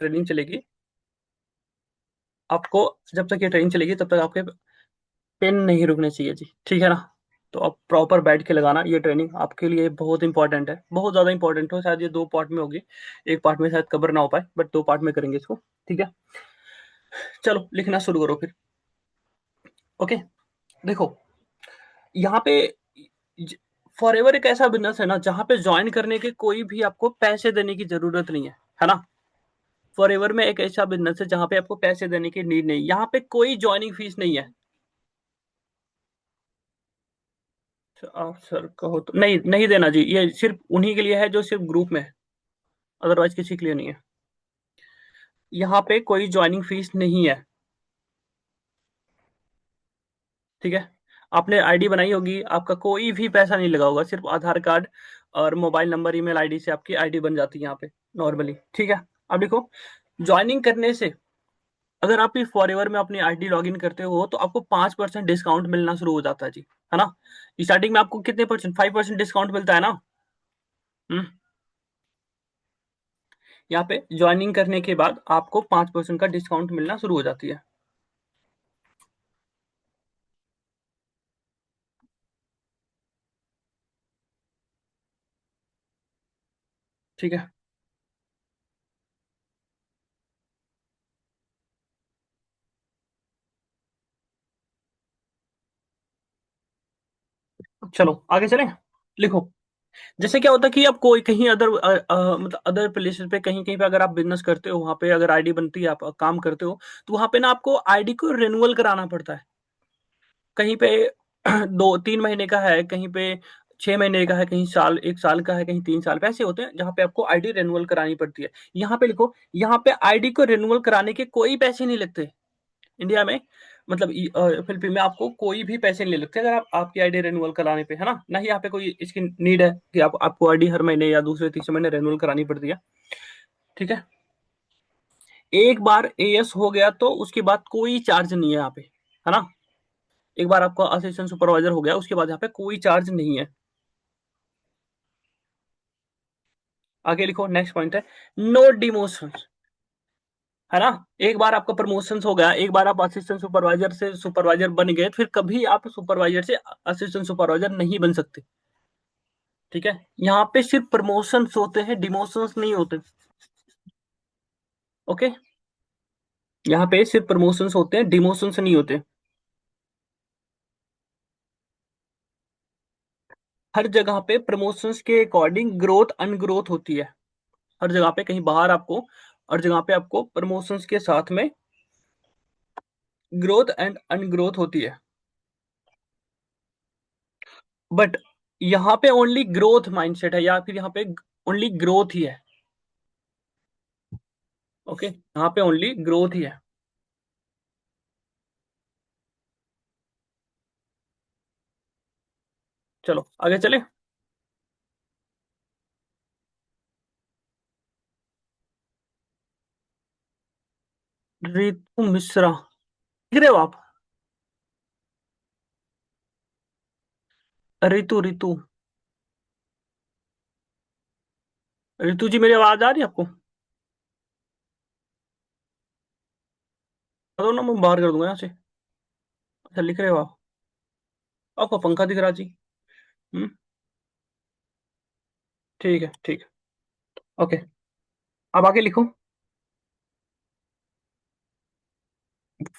Training चलेगी, आपको जब तक ये ट्रेनिंग चलेगी तब तक आपके पेन नहीं रुकने चाहिए जी, ठीक है ना। तो आप प्रॉपर बैठ के लगाना, ये ट्रेनिंग आपके लिए बहुत इंपॉर्टेंट है, बहुत ज्यादा इंपॉर्टेंट हो। शायद ये दो पार्ट में होगी, एक पार्ट में शायद कवर ना हो पाए, बट दो पार्ट में करेंगे इसको, ठीक है। चलो लिखना शुरू करो फिर। ओके, देखो यहाँ पे फॉर एवर एक ऐसा बिजनेस है ना जहाँ पे ज्वाइन करने के कोई भी आपको पैसे देने की जरूरत नहीं है ना। फॉर एवर में एक ऐसा बिजनेस है जहाँ पे आपको पैसे देने की नीड नहीं, यहाँ पे कोई ज्वाइनिंग फीस नहीं है। आप सर कहो तो नहीं, नहीं देना जी, ये सिर्फ उन्हीं के लिए है जो सिर्फ ग्रुप में है, अदरवाइज किसी के लिए नहीं है। यहाँ पे कोई ज्वाइनिंग फीस नहीं है, ठीक है। आपने आईडी बनाई होगी, आपका कोई भी पैसा नहीं लगा होगा, सिर्फ आधार कार्ड और मोबाइल नंबर ईमेल आईडी से आपकी आईडी बन जाती है यहाँ पे नॉर्मली, ठीक है। अब देखो, ज्वाइनिंग करने से अगर आप फॉर एवर में अपनी आईडी लॉगिन करते हो तो आपको 5% डिस्काउंट मिलना शुरू हो जाता है जी, है ना। स्टार्टिंग में आपको कितने परसेंट, 5% डिस्काउंट मिलता है ना। हम्म, यहाँ पे ज्वाइनिंग करने के बाद आपको 5% का डिस्काउंट मिलना शुरू हो जाती है, ठीक है। चलो आगे चलें। लिखो, जैसे क्या होता है कि आप कोई कहीं अदर मतलब अदर प्लेसेस पे कहीं कहीं पे अगर आप बिजनेस करते हो, वहां पे अगर आईडी बनती है, आप काम करते हो, तो वहां पे ना आपको आईडी को रिन्यूअल कराना पड़ता है। कहीं पे 2-3 महीने का है, कहीं पे 6 महीने का है, कहीं साल, 1 साल का है, कहीं 3 साल, पैसे होते हैं जहाँ पे आपको आईडी रिन्यूअल करानी पड़ती है। यहाँ पे लिखो, यहाँ पे आईडी को रिन्यूअल कराने के कोई पैसे नहीं लगते इंडिया में, मतलब फिलीपीन में आपको कोई भी पैसे नहीं लगते अगर आप आपकी आईडी रिन्यूअल कराने पे, है ना। ना ही यहाँ पे कोई इसकी नीड है कि आपको आईडी हर महीने या दूसरे तीसरे महीने रिन्यूअल करानी पड़ती है, ठीक है। एक बार एएस हो गया तो उसके बाद कोई चार्ज नहीं है यहाँ पे, है ना। एक बार आपका असिस्टेंट सुपरवाइजर हो गया उसके बाद यहाँ पे कोई चार्ज नहीं है। आगे लिखो, नेक्स्ट पॉइंट है, नो डिमोशन, है ना। एक बार आपका प्रमोशन हो गया, एक बार आप असिस्टेंट सुपरवाइजर से सुपरवाइजर बन गए, फिर कभी आप सुपरवाइजर से असिस्टेंट सुपरवाइजर नहीं बन सकते, ठीक है। यहाँ पे सिर्फ प्रमोशंस होते हैं, डिमोशंस नहीं होते, ओके। यहाँ पे सिर्फ प्रमोशंस होते हैं, डिमोशंस नहीं होते। हर जगह पे प्रमोशंस के अकॉर्डिंग ग्रोथ अनग्रोथ होती है, हर जगह पे, कहीं बाहर आपको, हर जगह पे आपको प्रमोशंस के साथ में ग्रोथ एंड अनग्रोथ होती है, बट यहाँ पे ओनली ग्रोथ माइंडसेट है, या फिर यहाँ पे ओनली ग्रोथ ही है, ओके। यहाँ पे ओनली ग्रोथ ही है। चलो आगे चले। रितु मिश्रा, लिख रहे हो आप। रितु, रितु, रितु जी, मेरी आवाज आ रही है आपको? दो ना, मैं बाहर कर दूंगा यहाँ से। अच्छा, लिख रहे हो आप, आपको पंखा दिख रहा जी। हम्म, ठीक है, ठीक है, ओके। अब आगे लिखो,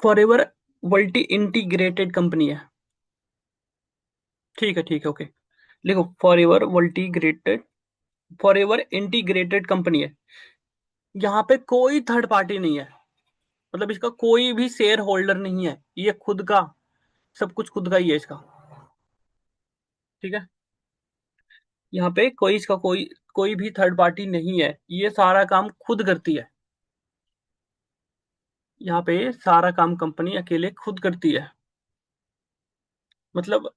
forever multi integrated company है, ठीक है, ठीक है, ओके। लिखो, forever multigrated, forever integrated company है। यहाँ पे कोई थर्ड पार्टी नहीं है, मतलब इसका कोई भी शेयर होल्डर नहीं है, ये खुद का, सब कुछ खुद का ही है इसका, ठीक है। यहाँ पे कोई इसका कोई कोई भी थर्ड पार्टी नहीं है, ये सारा काम खुद करती है। यहाँ पे सारा काम कंपनी अकेले खुद करती है, मतलब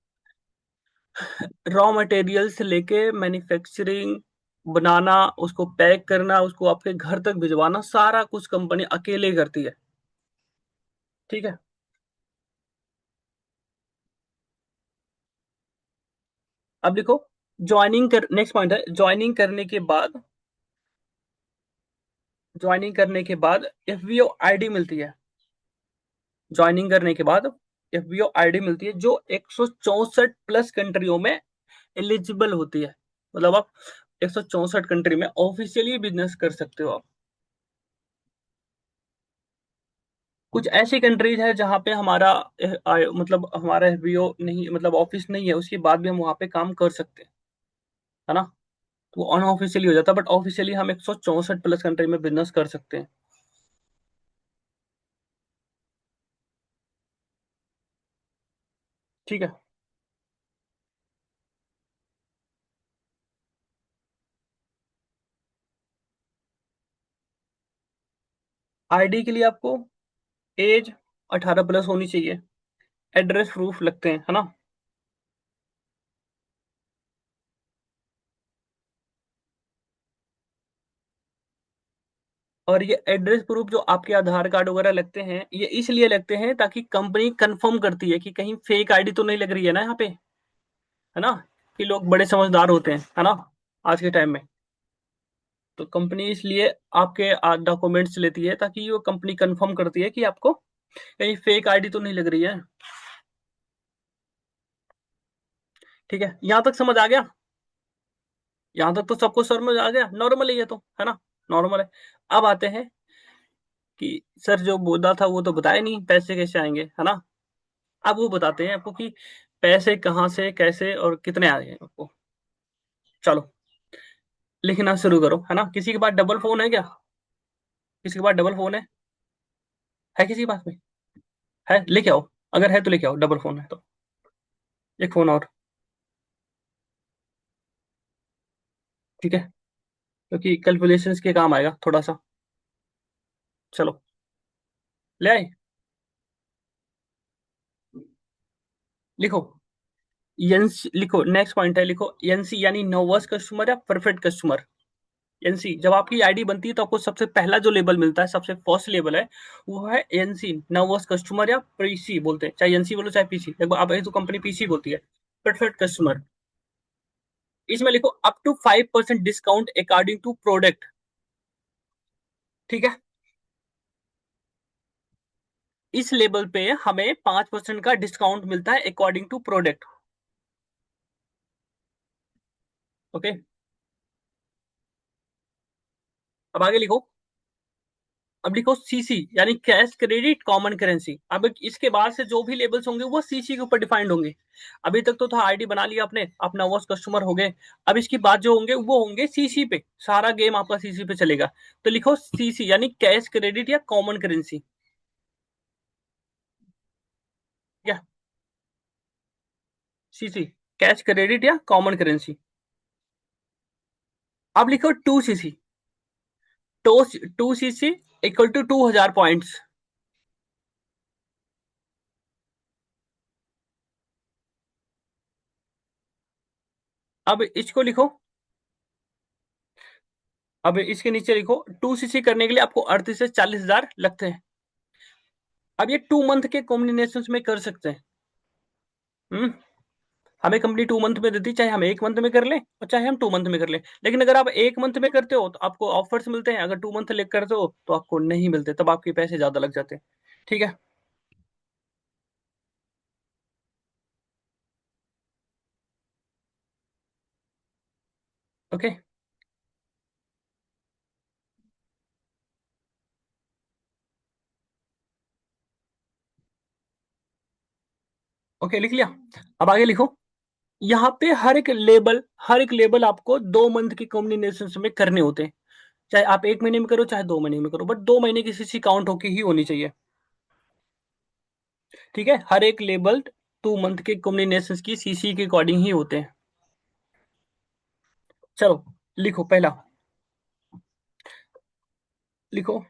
रॉ मटेरियल से लेके मैन्युफैक्चरिंग, बनाना, उसको पैक करना, उसको आपके घर तक भिजवाना, सारा कुछ कंपनी अकेले करती है, ठीक है। अब देखो, ज्वाइनिंग कर, नेक्स्ट पॉइंट है, ज्वाइनिंग करने के बाद ज्वाइनिंग करने के बाद एफबीओ आईडी मिलती है। ज्वाइनिंग करने के बाद एफबीओ आईडी मिलती है, जो 164 प्लस कंट्रियों में एलिजिबल होती है। मतलब आप 164 कंट्री में ऑफिशियली बिजनेस कर सकते हो आप। कुछ ऐसी कंट्रीज है जहाँ पे हमारा मतलब हमारा एफबीओ नहीं, मतलब ऑफिस नहीं है, उसके बाद भी हम वहाँ पे काम कर सकते हैं, है ना। तो वो अनऑफिशियली हो जाता है, बट ऑफिशियली हम 164 प्लस कंट्री में बिजनेस कर सकते हैं। ठीक है। आईडी के लिए आपको एज 18 प्लस होनी चाहिए। एड्रेस प्रूफ लगते हैं, है ना। और ये एड्रेस प्रूफ जो आपके आधार कार्ड वगैरह लगते हैं, ये इसलिए लगते हैं ताकि कंपनी कंफर्म करती है कि कहीं फेक आईडी तो नहीं लग रही है ना यहाँ पे, है ना। कि लोग बड़े समझदार होते हैं, है ना, आज के टाइम में। तो कंपनी इसलिए आपके डॉक्यूमेंट्स लेती है, ताकि वो कंपनी कंफर्म करती है कि आपको कहीं फेक आईडी तो नहीं लग रही है। ठीक है, यहाँ तक समझ आ गया। यहाँ तक तो सबको समझ आ गया, नॉर्मल है ये तो, है ना। नॉर्मल है। अब आते हैं कि सर जो बोला था वो तो बताया नहीं, पैसे कैसे आएंगे, है ना। अब वो बताते हैं आपको कि पैसे कहाँ से कैसे और कितने आ गए आपको। चलो, लिखना शुरू करो, है ना। किसी के पास डबल फोन है क्या? किसी के पास डबल फोन है किसी के पास में? है, लेके आओ। अगर है तो लेके आओ, डबल फोन है तो। एक फोन और। ठीक है, क्योंकि कैलकुलेशंस के काम आएगा थोड़ा सा। चलो, ले आए। लिखो, एनसी लिखो, नेक्स्ट पॉइंट है, लिखो एनसी यानी नोवर्स कस्टमर या परफेक्ट कस्टमर। एनसी, जब आपकी आईडी बनती है तो आपको सबसे पहला जो लेबल मिलता है, सबसे फर्स्ट लेबल है, वो है एनसी, नर्वस कस्टमर या पीसी बोलते हैं। चाहे एनसी बोलो चाहे पीसी, लगभग आप तो कंपनी पीसी बोलती है। परफेक्ट कस्टमर, इसमें लिखो up to 5% discount according to product. ठीक है, इस लेबल पे हमें 5% का डिस्काउंट मिलता है अकॉर्डिंग टू प्रोडक्ट। ओके, अब आगे लिखो। अब लिखो सीसी यानी कैश क्रेडिट कॉमन करेंसी। अब इसके बाद से जो भी लेबल्स होंगे वो सीसी के ऊपर डिफाइंड होंगे। अभी तक तो था आईडी बना लिया आपने, अपना वॉच कस्टमर हो गए। अब इसके बाद जो होंगे वो होंगे सीसी पे, सारा गेम आपका सीसी पे चलेगा। तो लिखो सीसी यानी कैश क्रेडिट या कॉमन करेंसी। क्या? सीसी, कैश क्रेडिट या कॉमन करेंसी। अब लिखो 2 CC. Two CC equal to 2000 points. अब इसको लिखो। अब इसके नीचे लिखो 2 सीसी करने के लिए आपको 38 से 40 हजार लगते हैं। अब ये 2 मंथ के कॉम्बिनेशन में कर सकते हैं। हम्म हमें कंपनी 2 मंथ में देती, चाहे हम 1 मंथ में कर लें और चाहे हम 2 मंथ में कर लें। लेकिन अगर आप 1 मंथ में करते हो तो आपको ऑफर्स मिलते हैं, अगर 2 मंथ ले करते हो तो आपको नहीं मिलते, तब आपके पैसे ज्यादा लग जाते हैं। ठीक है। ओके। ओके, लिख लिया। अब आगे लिखो। यहाँ पे हर एक लेबल आपको 2 मंथ के कॉम्बिनेशन में करने होते हैं। चाहे आप 1 महीने में करो चाहे 2 महीने में करो, बट 2 महीने की सीसी काउंट होके ही होनी चाहिए। ठीक है, हर एक लेबल 2 मंथ के कॉम्बिनेशन की सीसी के अकॉर्डिंग ही होते हैं। चलो, लिखो पहला। लिखो,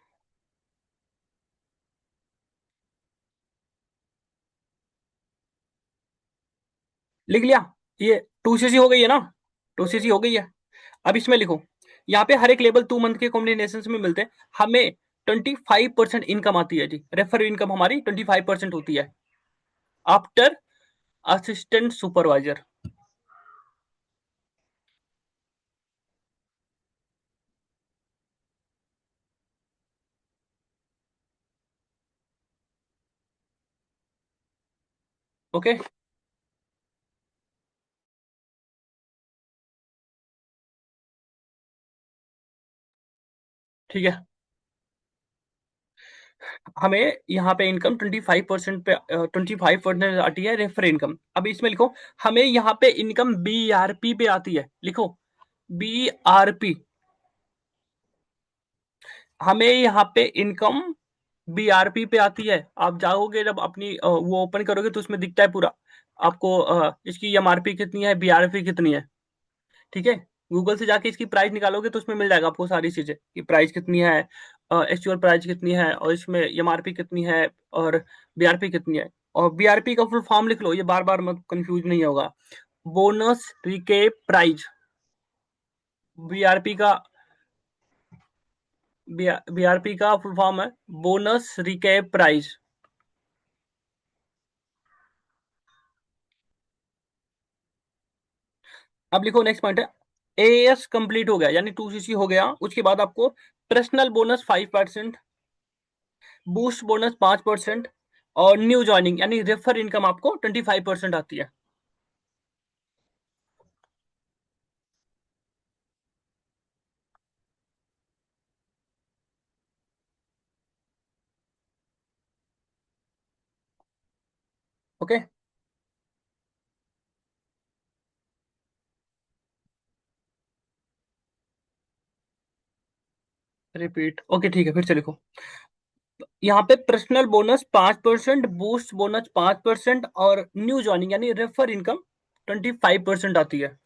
लिख लिया। ये 2 सीसी हो गई है ना, 2 सीसी हो गई है। अब इसमें लिखो, यहाँ पे हर एक लेवल 2 मंथ के कॉम्बिनेशन में मिलते हैं। हमें 25% इनकम आती है जी, रेफर इनकम हमारी 25% होती है आफ्टर असिस्टेंट सुपरवाइजर। ओके, ठीक है। हमें यहाँ पे इनकम 25% पे 25% आती है रेफर इनकम। अब इसमें लिखो, हमें यहाँ पे इनकम बीआरपी पे आती है, लिखो बीआरपी। हमें यहाँ पे इनकम बीआरपी पे आती है। आप जाओगे जब अपनी वो ओपन करोगे तो उसमें दिखता है पूरा आपको, इसकी एमआरपी कितनी है, बीआरपी कितनी है, ठीक है। गूगल से जाके इसकी प्राइस निकालोगे तो उसमें मिल जाएगा आपको सारी चीजें कि प्राइस कितनी है, एक्चुअल प्राइस कितनी है, और इसमें एमआरपी कितनी है, और बीआरपी कितनी है। और बीआरपी का फुल फॉर्म लिख लो, ये बार बार मत कंफ्यूज नहीं होगा। Bonus recap prize. बीआरपी का बीआरपी का फुल फॉर्म है बोनस रिकेप प्राइज। अब लिखो नेक्स्ट पॉइंट है, एएस कंप्लीट हो गया यानी 2सीसी हो गया, उसके बाद आपको पर्सनल बोनस 5%, बूस्ट बोनस 5%, और न्यू ज्वाइनिंग यानी रेफर इनकम आपको 25% आती है। ओके, रिपीट, ओके ठीक है, फिर से लिखो। यहाँ पे पर्सनल बोनस 5%, बूस्ट बोनस 5%, और न्यू ज्वाइनिंग यानी रेफर इनकम 25% आती है।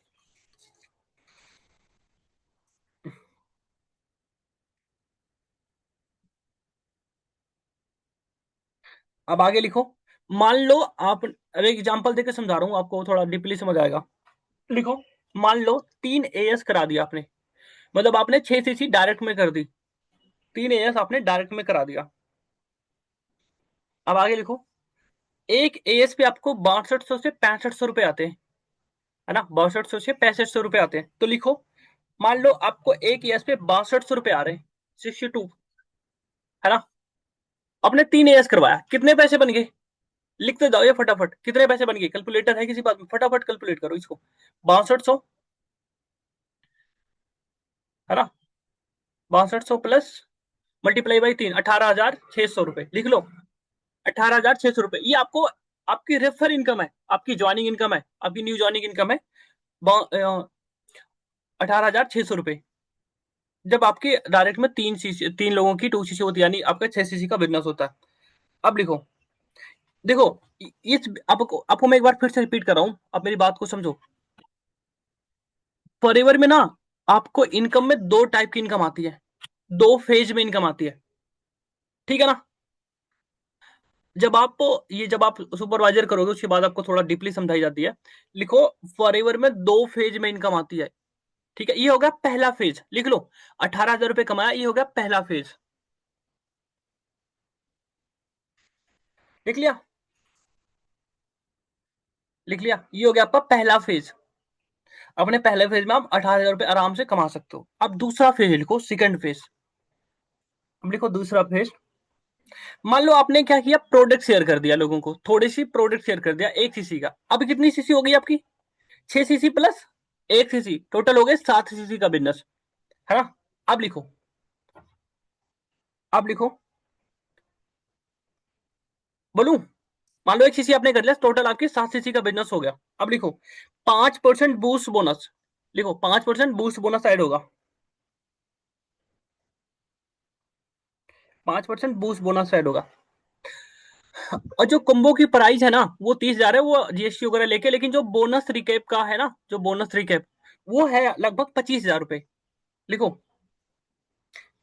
अब आगे लिखो, मान लो आप, अरे एग्जांपल देकर समझा रहा हूँ आपको, थोड़ा डीपली समझ आएगा। लिखो, मान लो 3 एएस करा दिया आपने, मतलब आपने 6 सीसी डायरेक्ट में कर दी, 3 एएस आपने डायरेक्ट में करा दिया। अब आगे लिखो, एक एएस पे आपको 6200 से 6500 रुपए आते हैं, है ना, 6200 से 6500 रुपए आते हैं। तो लिखो, मान लो आपको एक एएस पे 6200 रुपए आ रहे हैं, 62, है ना। आपने 3 एएस करवाया, कितने पैसे बन गए, लिखते जाओ ये फटाफट, कितने पैसे बन गए, कैलकुलेटर है किसी बात में, फटाफट कैलकुलेट करो इसको। 6200, है ना, 6200 प्लस मल्टीप्लाई बाई 3, 18,600 रुपए लिख लो। 18,600 रुपए ये आपको, आपकी रेफर इनकम है, आपकी ज्वाइनिंग इनकम है, आपकी न्यू ज्वाइनिंग इनकम है 18,600 रुपए। जब आपके डायरेक्ट में 3 सीसी, 3 लोगों की 2 सीसी होती है, यानी आपका 6 सीसी का बिजनेस होता है। अब लिखो, देखो, इस आपको आपको मैं एक बार फिर से रिपीट कर रहा हूं, आप मेरी बात को समझो। फॉरएवर में ना आपको इनकम में 2 टाइप की इनकम आती है, 2 फेज में इनकम आती है, ठीक है ना। जब आप सुपरवाइजर करोगे उसके बाद आपको थोड़ा डीपली समझाई जाती है। लिखो, फॉरएवर में 2 फेज में इनकम आती है, ठीक है। ये हो गया पहला फेज, लिख लो, 18,000 रुपए कमाया, ये हो गया पहला फेज, लिख लिया, लिख लिया, ये हो गया आपका पहला फेज। अपने पहले फेज में आप 18,000 रुपए आराम से कमा सकते हो। अब दूसरा फेज लिखो, सेकंड फेज। अब लिखो दूसरा फेज, मान लो आपने क्या किया, प्रोडक्ट शेयर कर दिया लोगों को, थोड़ी सी प्रोडक्ट शेयर कर दिया 1 सीसी का। अब कितनी सीसी हो गई आपकी, 6 सीसी प्लस 1 सीसी, टोटल हो गए 7 सीसी का बिजनेस, है ना। अब लिखो, अब लिखो, बोलू, मान लो 1 सीसी आपने कर लिया, टोटल आपकी 7 सीसी का बिजनेस हो गया। अब लिखो, 5% बूस्ट बोनस, लिखो 5% बूस्ट बोनस ऐड होगा, 5% बूस्ट बोनस ऐड होगा। और जो कॉम्बो की प्राइस है ना वो 30,000 है, वो जीएसटी वगैरह लेके, लेकिन जो बोनस रिकेप का है ना, जो बोनस रिकेप, वो है लगभग 25,000 रुपए, लिखो।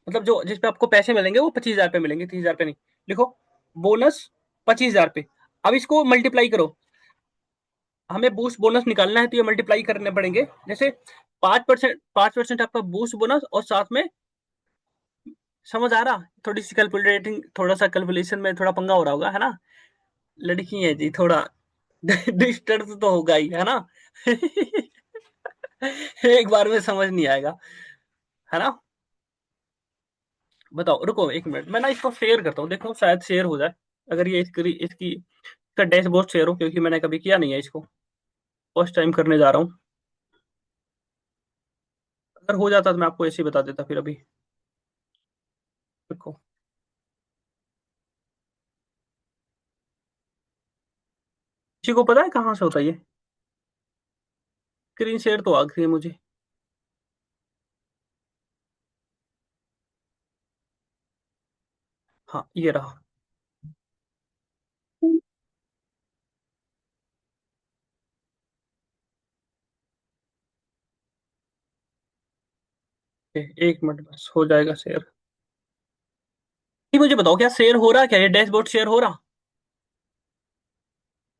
मतलब जो जिसपे आपको पैसे मिलेंगे वो 25,000 पे मिलेंगे, 30,000 पे नहीं, लिखो, बोनस 25,000 पे। अब इसको मल्टीप्लाई करो, हमें बूस्ट बोनस निकालना है तो ये मल्टीप्लाई करने पड़ेंगे, जैसे 5% आपका बूस्ट बोनस, और साथ में, समझ आ रहा, थोड़ी सी कैलकुलेटिंग, थोड़ा सा कैलकुलेशन में थोड़ा पंगा हो रहा होगा, है ना, लड़की है जी थोड़ा डिस्टर्ब तो होगा ही, है ना। एक बार में समझ नहीं आएगा, है ना। बताओ, रुको 1 मिनट, मैं ना इसको शेयर करता हूँ, देखो शायद शेयर हो जाए, अगर ये इसकी इसकी इसका डैशबोर्ड शेयर हो, क्योंकि मैंने कभी किया नहीं है इसको, फर्स्ट टाइम करने जा रहा हूँ। अगर हो जाता तो मैं आपको ऐसे ही बता देता फिर अभी। देखो, किसी को पता है कहाँ से होता है ये? स्क्रीन शेयर तो आ गई है मुझे। हाँ, ये रहा। एक मिनट बस, हो जाएगा शेयर। ये मुझे बताओ, क्या शेयर हो रहा है? क्या ये डैशबोर्ड शेयर हो रहा?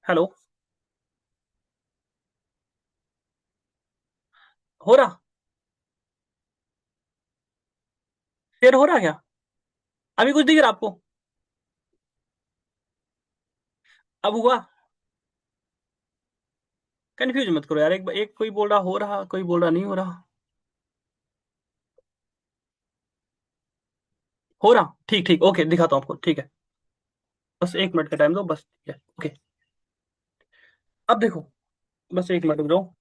हेलो? हो रहा? शेयर हो रहा क्या? अभी कुछ दिख रहा आपको? अब हुआ? कंफ्यूज मत करो यार, एक एक कोई बोल रहा हो रहा, कोई बोल रहा नहीं हो रहा। हो रहा, ठीक ठीक, ओके, दिखाता हूँ आपको, ठीक है। बस एक मिनट का टाइम दो, बस, ठीक है, ओके। अब देखो, बस एक मिनट रुक जाओ।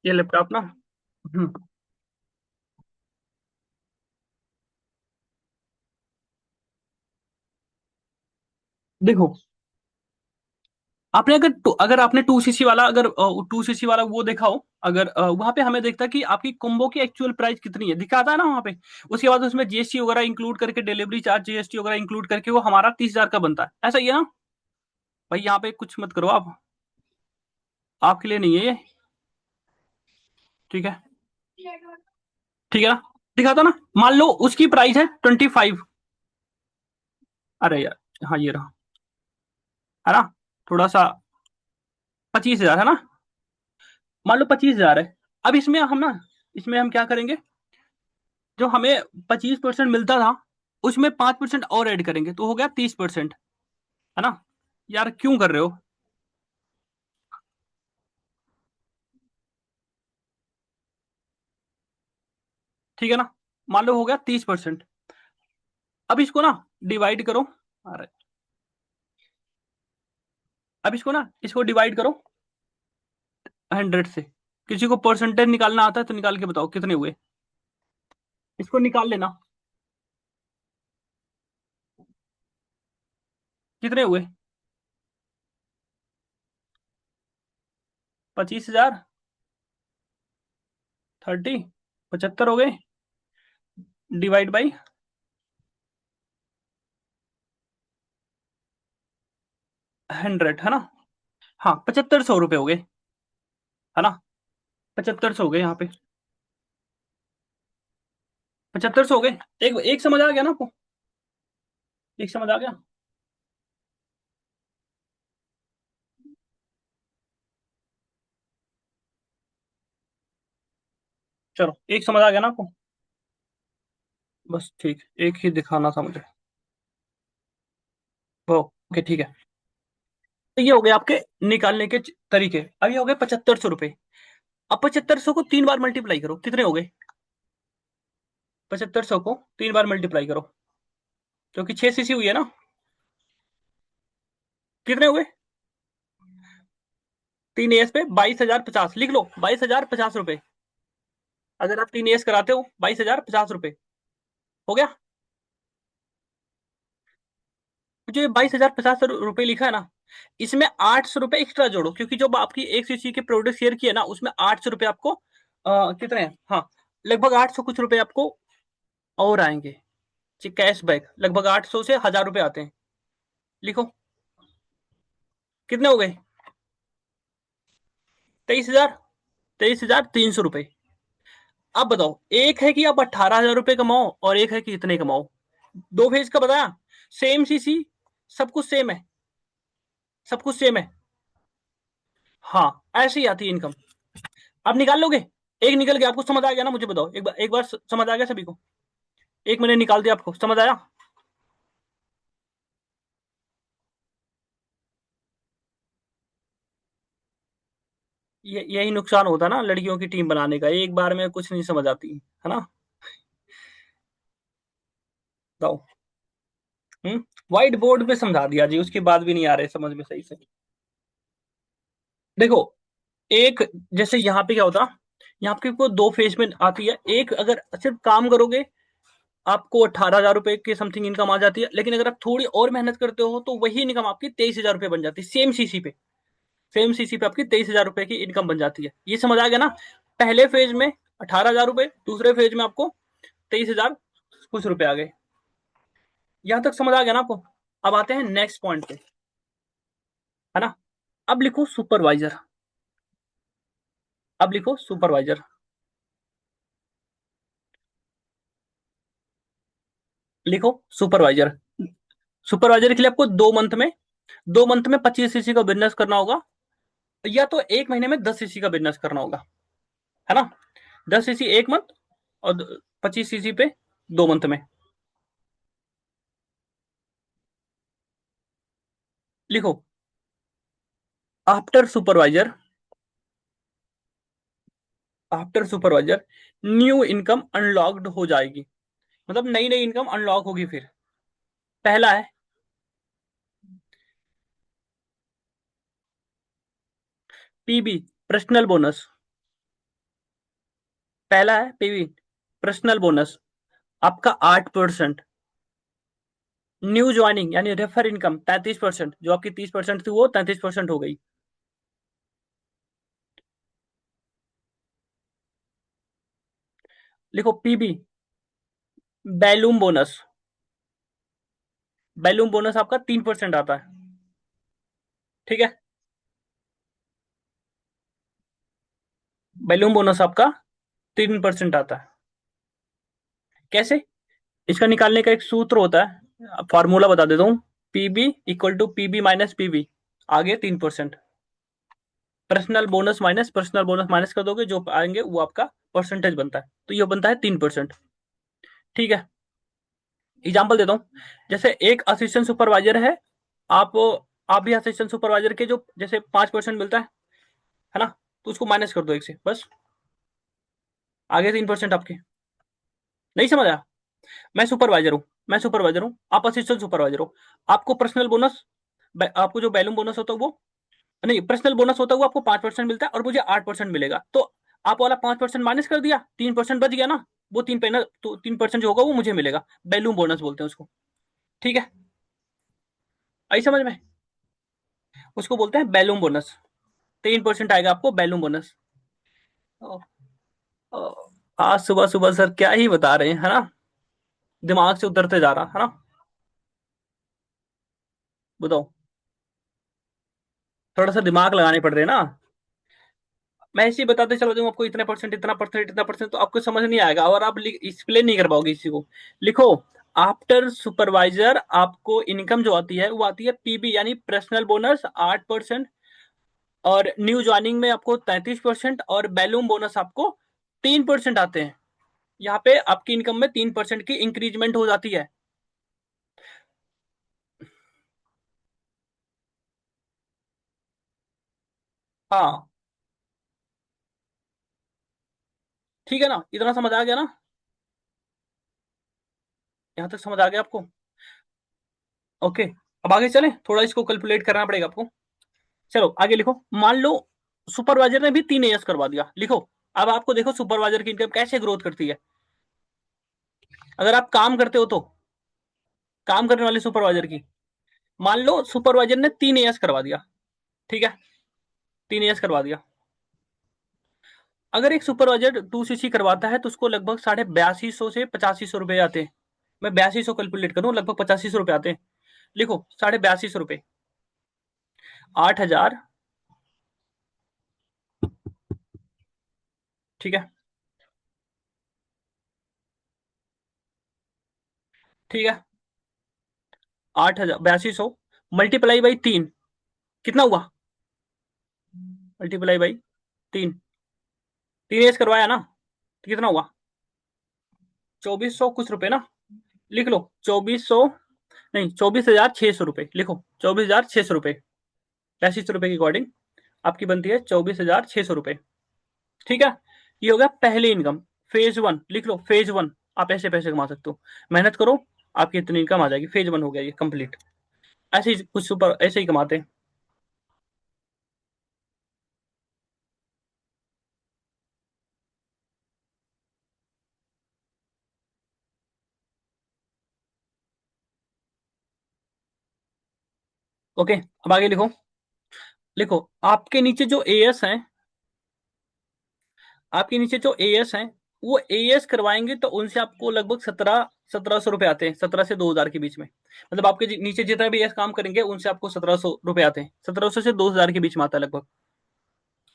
ये लैपटॉप ना, हम्म, देखो, आपने अगर आपने 2 सीसी वाला, अगर 2 सीसी वाला वो देखा हो, अगर वहां पे हमें देखता कि आपकी कॉम्बो की एक्चुअल प्राइस कितनी है, दिखाता है ना वहां पे। उसके बाद उसमें जीएसटी वगैरह इंक्लूड करके, डिलीवरी चार्ज जीएसटी वगैरह इंक्लूड करके वो हमारा 30,000 का बनता है, ऐसा ही है ना? भाई यहाँ पे कुछ मत करो आप, आपके लिए नहीं है ये। ठीक है, ठीक है ना? दिखाता ना, मान लो उसकी प्राइस है 25। अरे यार, हाँ ये रहा, है ना? थोड़ा सा, 25,000 है ना? मान लो 25,000 है। अब इसमें हम ना, इसमें हम क्या करेंगे? जो हमें 25% मिलता था, उसमें 5% और ऐड करेंगे, तो हो गया 30%, है ना? यार क्यों कर रहे हो? ठीक है ना? मान लो हो गया 30%। अब इसको ना डिवाइड करो। अरे, अब इसको ना, इसको डिवाइड करो 100 से। किसी को परसेंटेज निकालना आता है तो निकाल के बताओ कितने हुए। इसको निकाल लेना, कितने हुए? 25,000, 30, 75 हो गए, डिवाइड बाई 100, है ना? हाँ, 7500 रुपये हो गए, है ना? 7500 हो गए यहाँ पे, 7500 हो गए। एक एक समझ आ गया ना आपको? एक समझ आ गया? चलो, एक समझ आ गया ना आपको? बस ठीक, एक ही दिखाना था मुझे। वो ओके, ठीक है। तो ये हो गए आपके निकालने के तरीके। अब ये हो गए 7500 रुपये। अब 7500 को 3 बार मल्टीप्लाई करो, कितने हो गए? 7500 को 3 बार मल्टीप्लाई करो, क्योंकि 6 सीसी हुई है ना? कितने हुए? 3 एस पे 22,050, लिख लो, 22,050 रुपये। अगर आप 3 एस कराते हो, 22,050 रुपये हो गया। जो ये 22,050 रुपये लिखा है ना, इसमें 800 रुपये एक्स्ट्रा जोड़ो, क्योंकि जो आपकी 1 सीसी के प्रोडक्ट शेयर किए ना, उसमें 800 रुपये आपको कितने हैं, हाँ, लगभग 800 कुछ रुपए आपको और आएंगे। कैशबैक लगभग 800 से 1,000 रुपये आते हैं। लिखो, कितने हो गए? 23,000, 23,300 रुपये। अब बताओ, एक है कि आप 18,000 रुपये कमाओ, और एक है कि इतने कमाओ। दो फेज का बताया, सेम सीसी, सब कुछ सेम है, सब कुछ सेम है। हाँ, ऐसे ही आती है इनकम। आप निकाल लोगे? एक निकल गया, आपको समझ आ गया ना? मुझे बताओ एक बार समझ आ गया सभी को? एक मैंने निकाल दिया, आपको समझ आया? ये यही नुकसान होता है ना लड़कियों की टीम बनाने का, एक बार में कुछ नहीं समझ आती, है ना? बताओ। हम्म, व्हाइट बोर्ड पे समझा दिया जी, उसके बाद भी नहीं आ रहे समझ में सही से। देखो, एक, जैसे यहाँ पे क्या होता, यहाँ पे को दो फेज में आती है। एक, अगर सिर्फ काम करोगे आपको 18,000 रुपए के समथिंग इनकम आ जाती है, लेकिन अगर आप थोड़ी और मेहनत करते हो तो वही इनकम आपकी 23,000 रुपए बन जाती है, सेम सीसी पे आपकी 23,000 रुपए की इनकम बन जाती है। ये समझ आ गया ना? पहले फेज में 18,000 रुपए, दूसरे फेज में आपको 23,000 कुछ रुपए आ गए। यहां तक समझ आ गया ना आपको? अब आते हैं नेक्स्ट पॉइंट पे, है ना? अब लिखो सुपरवाइजर। अब लिखो सुपरवाइजर। लिखो सुपरवाइजर। सुपरवाइजर के लिए आपको 2 मंथ में 25 सीसी का बिजनेस करना होगा, या तो 1 महीने में 10 सीसी का बिजनेस करना होगा, है ना? 10 सीसी 1 मंथ, और 25 सीसी पे 2 मंथ में। लिखो, after supervisor, after supervisor new income unlocked हो जाएगी, मतलब नई नई इनकम अनलॉक होगी फिर। पहला है पीबी, पर्सनल बोनस। पहला है पीबी, पर्सनल बोनस, आपका 8%। न्यू ज्वाइनिंग यानी रेफर इनकम 33%, जो आपकी 30% थी वो 33% हो गई। लिखो PB, volume bonus. Volume bonus आपका 3% आता है, ठीक है? बैलूम बोनस आपका 3% आता है। कैसे? इसका निकालने का एक सूत्र होता है, फॉर्मूला बता देता हूँ। PB equal to PB minus PB, आगे 3%। Personal bonus minus personal bonus minus कर दोगे, जो आएंगे वो आपका परसेंटेज बनता है, तो ये बनता है 3%। ठीक है, एग्जाम्पल देता हूँ। जैसे एक असिस्टेंट सुपरवाइजर है, आप आप भी असिस्टेंट सुपरवाइजर के जो जैसे 5% मिलता है ना, तो उसको माइनस कर दो एक से बस, आगे 3% आपके। नहीं समझ आया? मैं सुपरवाइजर हूँ, आप असिस्टेंट सुपरवाइजर हो। आपको पर्सनल बोनस, आपको जो बैलूम बोनस होता है वो, नहीं, पर्सनल बोनस होता है वो आपको 5% मिलता है, और मुझे 8% मिलेगा, तो आप वाला 5% माइनस कर दिया, 3% बच गया ना, वो 3 तो 3% जो होगा वो मुझे मिलेगा, बैलूम बोनस बोलते हैं उसको। ठीक है, आई समझ में? उसको बोलते हैं बैलूम बोनस। 3% आएगा आपको बैलूम बोनस। ओ, ओ, आज सुबह सुबह सर क्या ही बता रहे हैं, है ना? दिमाग से उतरते जा रहा है ना? बताओ, थोड़ा सा दिमाग लगाने पड़ रहे हैं ना। मैं ऐसे ही बताते चला जाऊँ आपको, इतने परसेंट इतना परसेंट इतना परसेंट, तो आपको समझ नहीं आएगा और आप एक्सप्लेन नहीं कर पाओगे किसी को। लिखो, आफ्टर सुपरवाइजर आपको इनकम जो आती है वो आती है पीबी यानी पर्सनल बोनस 8%, और न्यू ज्वाइनिंग में आपको 33%, और बैलूम बोनस आपको 3% आते हैं। यहाँ पे आपकी इनकम में 3% की इंक्रीजमेंट हो जाती है। हाँ, ठीक है ना? इतना समझ आ गया ना? यहाँ तक समझ आ गया आपको? ओके, अब आगे चलें, थोड़ा इसको कैलकुलेट करना पड़ेगा आपको। चलो आगे लिखो, मान लो सुपरवाइजर ने भी 3 AS करवा दिया। लिखो, अब आपको देखो सुपरवाइजर की इनकम कैसे ग्रोथ करती है। अगर आप काम करते हो तो, काम करने वाले सुपरवाइजर की, मान लो सुपरवाइजर ने 3 AS करवा दिया, ठीक है? 3 AS करवा दिया। अगर एक सुपरवाइजर 2 CC करवाता है तो उसको लगभग 8250 से 8500 रुपए आते हैं। मैं 8200 कैलकुलेट करूं, लगभग 8500 रुपए आते हैं। लिखो, 8250 रुपए, 8,000, ठीक है? ठीक है, 8,000, 8200 मल्टीप्लाई बाई 3, कितना हुआ? मल्टीप्लाई बाई 3, 3 एस करवाया ना, तो कितना हुआ? 2400 कुछ रुपए ना। लिख लो 2400, नहीं, 24,600 रुपए। लिखो 24,600 रुपए, 85 रुपए की अकॉर्डिंग आपकी बनती है 24,600 रुपए। ठीक है, ये हो गया पहली इनकम। फेज 1 लिख लो, फेज 1 आप ऐसे पैसे कमा सकते हो। मेहनत करो, आपकी इतनी इनकम आ जाएगी, फेज 1 हो गया ये कंप्लीट। ऐसे ही कुछ सुपर ऐसे ही कमाते हैं। ओके, अब आगे लिखो। लिखो, आपके नीचे जो एएस हैं, आपके नीचे जो एएस हैं, वो एएस करवाएंगे तो उनसे आपको लगभग 1700 रुपए आते हैं, 17 से 2000 के बीच में। मतलब आपके नीचे जितना भी एएस काम करेंगे उनसे आपको 1700 रुपए आते हैं, 1700 से 2000 के बीच में आता है लगभग।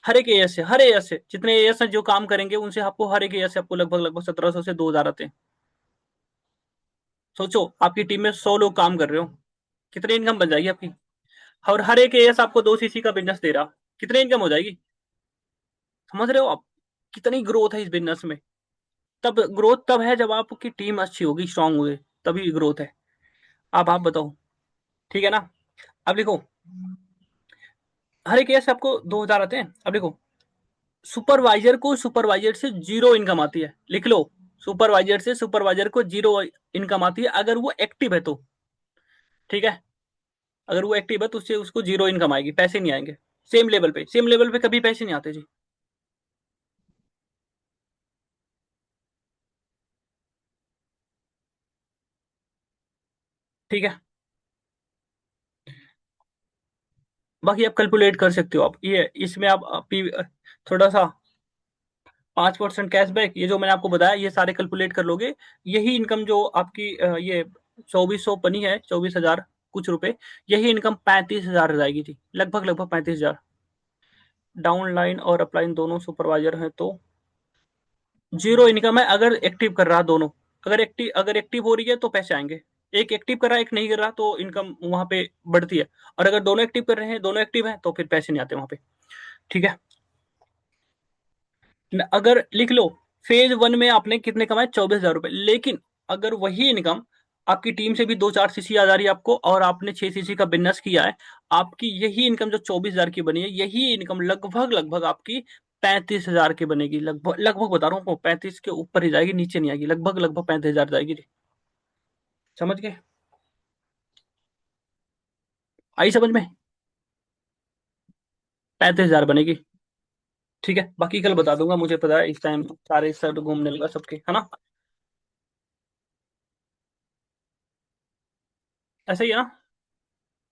हर एक एएस से, हर एएस से जितने एएस हैं जो काम करेंगे उनसे आपको, हर एक एएस से आपको लगभग लगभग 1700 से 2000 आते हैं। सोचो, आपकी टीम में 100 लोग काम कर रहे हो, कितनी इनकम बन जाएगी आपकी। और हर एक एएस आपको 2 सीसी का बिजनेस दे रहा, कितनी इनकम हो जाएगी। समझ रहे हो आप, कितनी ग्रोथ है इस बिजनेस में। तब ग्रोथ तब है जब आपकी टीम अच्छी होगी, स्ट्रांग होगी, तभी ग्रोथ है। आप बताओ। ठीक है ना। अब लिखो, हर एक एएस आपको 2000 आते हैं। अब लिखो, सुपरवाइजर को सुपरवाइजर से जीरो इनकम आती है, लिख लो। सुपरवाइजर से सुपरवाइजर को जीरो इनकम आती है अगर वो एक्टिव है तो। ठीक है, अगर वो एक्टिव है तो उससे उसको जीरो इनकम आएगी, पैसे नहीं आएंगे। सेम लेवल पे कभी पैसे नहीं आते जी। ठीक है, बाकी आप कैलकुलेट कर सकते हो। आप ये इसमें थोड़ा सा 5% कैशबैक, ये जो मैंने आपको बताया ये सारे कैलकुलेट कर लोगे। यही इनकम जो आपकी ये 2400 बनी है, 24,000 कुछ रुपए, यही इनकम 35,000 जाएगी थी, लगभग लगभग 35,000। डाउन लाइन और अपलाइन दोनों सुपरवाइजर हैं तो जीरो इनकम है अगर एक्टिव कर रहा दोनों। अगर एक्टिव हो रही है तो पैसे आएंगे। एक एक्टिव कर रहा है, एक नहीं कर रहा, तो इनकम वहां पे बढ़ती है। और अगर दोनों एक्टिव कर रहे हैं, दोनों एक्टिव हैं, तो फिर पैसे नहीं आते वहां पे। ठीक है, अगर लिख लो, फेज 1 में आपने कितने कमाए, 24,000 रुपए। लेकिन अगर वही इनकम आपकी टीम से भी 2-4 सीसी आ जा रही है आपको, और आपने 6 सीसी का बिजनेस किया है, आपकी यही इनकम जो 24,000 की बनी है, यही इनकम लगभग लगभग आपकी 35,000 की बनेगी। लगभग लगभग बता रहा हूँ, 35 के ऊपर ही जाएगी, नीचे नहीं आएगी, लगभग लगभग 35,000 जाएगी। समझ गए। आई समझ में। 35,000 बनेगी। ठीक है, बाकी कल बता दूंगा, मुझे पता है इस टाइम सारे सर घूमने लगा सबके, है ना। ऐसा ही है ना।